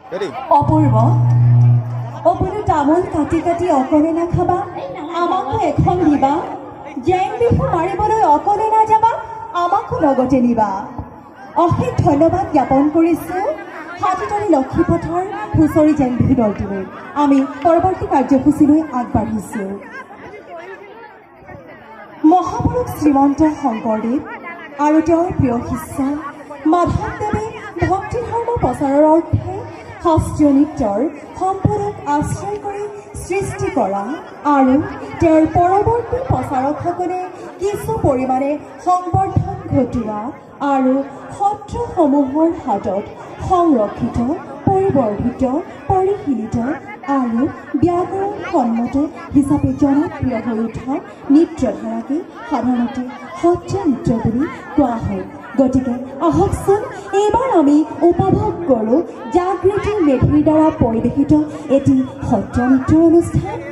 অপূৰ্ব অপূৰ্ব তামোল কাটি কাটি অকলে নাখাবা আমাকো এখন দিবা জেং বিহু মাৰিবলৈ অকলে নাযাবা আমাকো লগতে নিবা অশেষ ধন্যবাদ জ্ঞাপন কৰিছোঁ হাতীতলী লক্ষীপথৰ হুঁচৰি জেং বিহু দলটোলৈ আমি পৰৱৰ্তী কাৰ্যসূচীলৈ আগবাঢ়িছোঁ মহাপুৰুষ শ্ৰীমন্ত শংকৰদেৱ আৰু তেওঁৰ প্ৰিয় শিষ্য মাধৱদেৱে ভক্তি ধৰ্ম প্ৰচাৰৰ অৰ্থে শাস্ত্ৰীয় নৃত্যৰ সম্পদক আশ্ৰয় কৰি সৃষ্টি কৰা আৰু তেওঁৰ পৰৱৰ্তী প্ৰচাৰকসকলে কিছু পৰিমাণে সংবৰ্ধন ঘটোৱা আৰু সত্ৰসমূহৰ হাতত সংৰক্ষিত পৰিবৰ্ধিত পৰিশীলিত আৰু ব্যাকৰণ সন্মত হিচাপে জনপ্ৰিয় হৈ উঠা নৃত্যধাৰাকে সাধাৰণতে সত্ৰীয়া নৃত্য বুলি কোৱা হয় গতিকে আহকচোন এইবাৰ আমি উপভোগ কৰোঁ জাগৃতি মেধিৰ দ্বাৰা পৰিৱেশিত এটি সত্ৰীয়া নৃত্যৰ অনুষ্ঠান